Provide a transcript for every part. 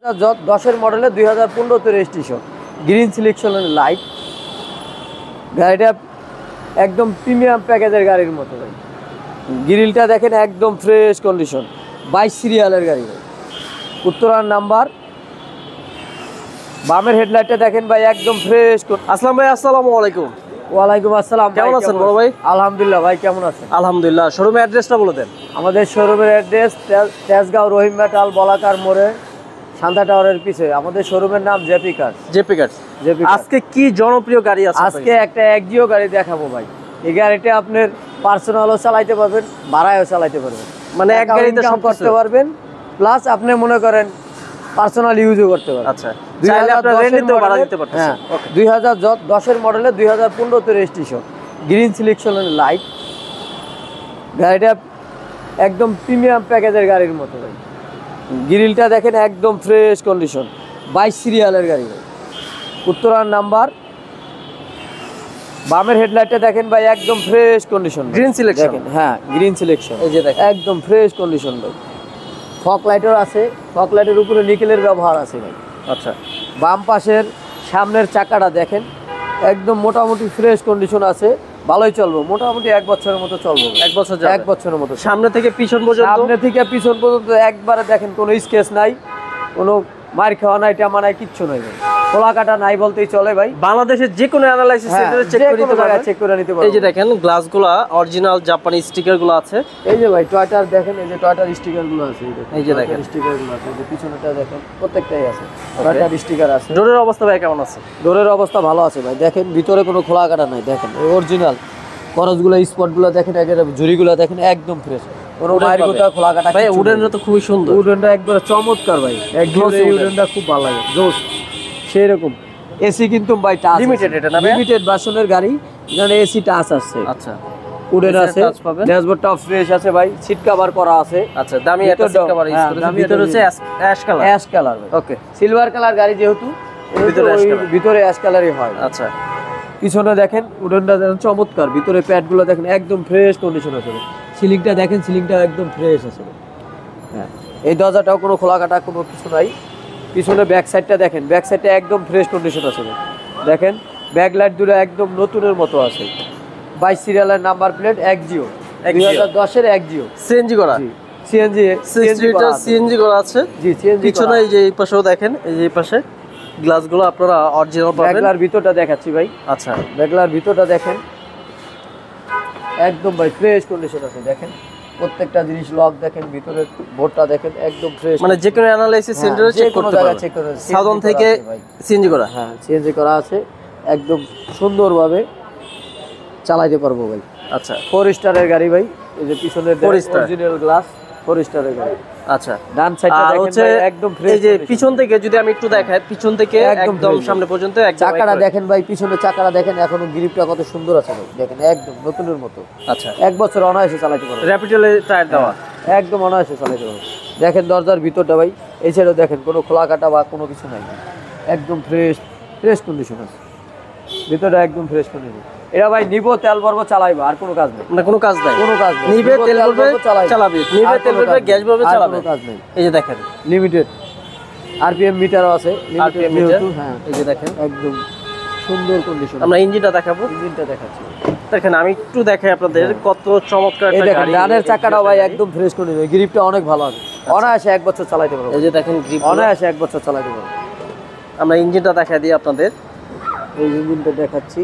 10-এর মডেলে 2015 registration, green সিলেকশনের light. গাড়িটা একদম প্রিমিয়াম প্যাকেজের গাড়ির মতো ভাই। গ্রিলটা দেখেন একদম ফ্রেশ কন্ডিশন, 22 সিরিয়ালের গাড়ি ভাই, উত্তরার নাম্বার। বামের হেডলাইটটা দেখেন ভাই একদম ফ্রেশ। আসলাম ভাই, আসসালামু আলাইকুম। ওয়ালাইকুম আসসালাম। কেমন আছেন বড় ভাই? আলহামদুলিল্লাহ ভাই, কেমন আছেন? আলহামদুলিল্লাহ। শোরুমের অ্যাড্রেসটা বলে দেন। আমাদের শোরুমের অ্যাড্রেস তেজগাঁও রহিম মেটাল বলাকার মোড়ে, শান্তা টাওয়ারের পিছে। আমাদের শোরুমের নাম জেপি কার্স। JP curse. আজকে কি জনপ্রিয় গাড়ি আছে? আজকে একটা একজিও গাড়ি দেখাবো ভাই। এই গাড়িটা আপনার পার্সোনালও চালাইতে পারবেন, ভাড়ায়ও চালাইতে পারবেন, মানে এক গাড়িতে সব করতে পারবেন, প্লাস আপনি মনে করেন পার্সোনাল ইউজও করতে পারবেন। আচ্ছা, চাইলে আপনারা রেন্টেও ভাড়া দিতে পারতেছেন। হ্যাঁ, 2010-এর মডেলে 2015 রেজিস্ট্রেশন, গ্রিন সিলেকশনের লাইট। গাড়িটা একদম প্রিমিয়াম প্যাকেজের গাড়ির মতো ভাই। গ্রিলটা দেখেন একদম ফ্রেশ কন্ডিশন, 22 সিরিয়ালের গাড়ি ভাই, উত্তরার নাম্বার। বামের হেডলাইটটা দেখেন ভাই একদম ফ্রেশ কন্ডিশন, গ্রিন সিলেকশন। হ্যাঁ, গ্রিন সিলেকশন, এই যে দেখেন একদম ফ্রেশ কন্ডিশন ভাই। ফগ লাইটও আছে, ফগ লাইটের উপরে নিকেলের ব্যবহার আছে ভাই। আচ্ছা, বাম পাশের সামনের চাকাটা দেখেন একদম মোটামুটি ফ্রেশ কন্ডিশন আছে, ভালোই চলবে, মোটামুটি 1 বছরের মতো চলবে। 1 বছর যাবে? 1 বছরের মতো। সামনে থেকে পিছন পর্যন্ত? সামনে থেকে পিছন পর্যন্ত একবারে দেখেন কোনো স্কেচ নাই, কোনো মার খাওয়া নাই, টামা নাই, কিচ্ছু নাই ভাই, খোলা কাটা নাই বলতেই চলে ভাই। বাংলাদেশের যে কোনো অ্যানালাইসিস সেন্টারে চেক করে নিতে পারবেন, চেক করে নিতে পারবেন। এই যে দেখেন গ্লাসগুলো অরিজিনাল জাপানি স্টিকারগুলো আছে। এই যে ভাই টয়টার দেখেন, এই যে টয়টার স্টিকারগুলো আছে, এই যে দেখেন স্টিকারগুলো আছে, এই যে পিছনেটা দেখেন, প্রত্যেকটাই আছে টয়টার স্টিকার আছে। ডোরের অবস্থা ভাই কেমন আছে? ডোরের অবস্থা ভালো আছে ভাই, দেখেন ভিতরে কোনো খোলা কাটা নাই, দেখেন অরিজিনাল করজগুলো, স্পটগুলো দেখেন, একেবারে ঝুড়িগুলো দেখেন একদম ফ্রেশ, কোনো মায়ের গোটা খোলা কাটা ভাই। উডেনটা তো খুবই সুন্দর, উডেনটা একবারে চমৎকার ভাই, একদম এই উডেনটা খুব ভালো লাগে, জোস সেই রকম। এসি কিন্তু ভাই টাচ লিমিটেড, এটা না লিমিটেড ভার্সনের গাড়ি, এখানে এসি টাচ আছে। আচ্ছা, উডেন আছে, ড্যাশবোর্ডটাও ফ্রেশ আছে ভাই, সিট কভার করা আছে। আচ্ছা, দামি একটা সিট কভার ইউজ করেছে, ভিতরে হচ্ছে অ্যাশ কালার। অ্যাশ কালার ভাই, ওকে, সিলভার কালার গাড়ি যেহেতু ভিতরে অ্যাশ কালারই হয়। আচ্ছা, পিছনে দেখেন উডেনটা দেখেন চমৎকার, ভিতরে প্যাডগুলো দেখেন একদম ফ্রেশ কন্ডিশন আছে। সিলিংটা দেখেন, সিলিংটা একদম ফ্রেশ আছে। হ্যাঁ, এই দরজাটাও কোনো খোলা কাটা কোনো কিছু নাই। পিছনে ব্যাক সাইডটা দেখেন, ব্যাক সাইডটা একদম ফ্রেশ কন্ডিশন আছে। দেখেন ব্যাক লাইট দুটো একদম নতুনের মতো আছে, 22 সিরিয়ালের নাম্বার প্লেট, একজিও, 2010-এর একজিও, সিএনজি করা। সিএনজি, সিএনজি করা আছে। জি, সিএনজি। পিছনে এই যে এই পাশেও দেখেন, এই যে এই পাশে গ্লাসগুলো আপনারা অরিজিনাল পাবেন। ব্যাকলার ভিতরটা দেখাচ্ছি ভাই। আচ্ছা, ব্যাকলার ভিতরটা দেখেন একদম ভাই ফ্রেশ কন্ডিশন আছে। দেখেন প্রত্যেকটা জিনিস লক দেখেন, ভিতরে বোর্ডটা দেখেন একদম ফ্রেশ, মানে যে কোনো অ্যানালাইসিস সেন্টারে চেক করতে পারবেন। চেক করে সাউথন থেকে সিএনজি করা। হ্যাঁ, সিএনজি করা আছে, একদম সুন্দরভাবে চালাইতে পারবো ভাই। আচ্ছা, 4 স্টারের গাড়ি ভাই, এই যে পিছনের অরিজিনাল গ্লাস, 4 স্টারের গাড়ি। আচ্ছা, ডান সাইডটা দেখেন ভাই একদম ফ্রেশ। এই যে পিছন থেকে যদি আমি একটু দেখাই, পিছন থেকে একদম সামনে পর্যন্ত একদম চাকাটা দেখেন ভাই, পিছনের চাকাটা দেখেন, এখনো গ্রিপটা কত সুন্দর আছে ভাই, দেখেন একদম নতুনের মতো। আচ্ছা, 1 বছর অনায়াসে চালাতে পারবো, র্যাপিডেলে টায়ার দেওয়া, একদম অনায়াসে চালাতে পারবো। দেখেন দরজার ভিতরটা ভাই, এই সাইডেও দেখেন কোনো খোলা কাটা বা কোনো কিছু নাই, একদম ফ্রেশ কন্ডিশন আছে, ভিতরটা একদম ফ্রেশ কন্ডিশন। এটা ভাই নিবো, তেল ভরবো, চালাইবো, আর কোনো কাজ নেই। মানে কোনো কাজ নাই, কোনো কাজ নেই, নিবে তেল ভরবে চালাবে, নিবে তেল ভরবে গ্যাস ভরবে চালাবে, কোনো কাজ নেই। এই যে দেখেন লিমিটেড আরপিএম মিটারও আছে, আরপিএম মিটার। হ্যাঁ, এই যে দেখেন একদম সুন্দর কন্ডিশন। আমরা ইঞ্জিনটা দেখাবো, ইঞ্জিনটা দেখাচ্ছি দেখেন, আমি একটু দেখাই আপনাদের কত চমৎকার এই একটা দেখেন, গাড়ি। ডানের চাকাটাও ভাই একদম ফ্রেশ কন্ডিশন, গ্রিপটা অনেক ভালো আছে, অনায়াসে 1 বছর চালাতে পারবো। এই যে দেখেন গ্রিপ, অনায়াসে 1 বছর চালাতে পারবো। আমরা ইঞ্জিনটা দেখাই দিই আপনাদের, এই ইঞ্জিনটা দেখাচ্ছি।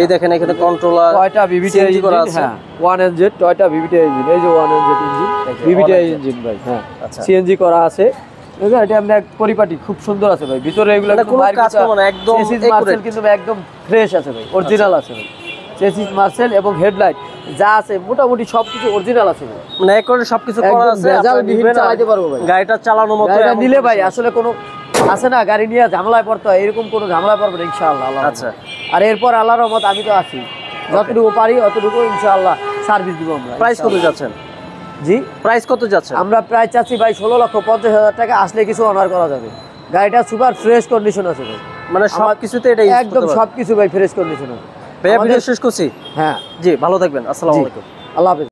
এই দেখেন এখানে কন্ট্রোলার, টয়টা ভিভিটি ইঞ্জিন করা আছে। হ্যাঁ, 1NZ টয়টা ভিভিটি ইঞ্জিন, এই যে 1NZ ইঞ্জিন, ভিভিটি ইঞ্জিন ভাই। হ্যাঁ, আচ্ছা, সিএনজি করা আছে। এটা আপনি এক পরিপাটি খুব সুন্দর আছে ভাই, ভিতরে এগুলো কোনো কাজ করব না, একদম মার্সেল কিন্তু একদম ফ্রেশ আছে ভাই, অরিজিনাল আছে ভাই। চেসিস মার্সেল এবং হেডলাইট যা আছে মোটামুটি সবকিছু অরিজিনাল আছে ভাই, মানে এক করে সবকিছু করা আছে, ভেজাল বিহীন চালাতে পারবো ভাই। গাড়িটা চালানোর মতো গাড়িটা নিলে ভাই আসলে কোনো আছে না, গাড়ি নিয়ে ঝামেলায় পড়তে হয়, এরকম কোনো ঝামেলায় পড়বে না ইনশাআল্লাহ। আচ্ছা, আর এরপর আল্লাহর রহমত আমি তো আছি, যতটুকু পারি অতটুকু ইনশাআল্লাহ সার্ভিস দিব আমরা। প্রাইস কত যাচ্ছেন? জি, প্রাইস কত যাচ্ছে? আমরা প্রায় চাচ্ছি ভাই 16,50,000 টাকা, আসলে কিছু অনার করা যাবে। গাড়িটা সুপার ফ্রেশ কন্ডিশন আছে ভাই, মানে সবকিছুতে এটা একদম সবকিছু ভাই ফ্রেশ কন্ডিশন আছে। ভাইয়া ভিডিও শেষ করছি। হ্যাঁ জি, ভালো থাকবেন, আসসালামু আলাইকুম। আল্লাহ হাফেজ।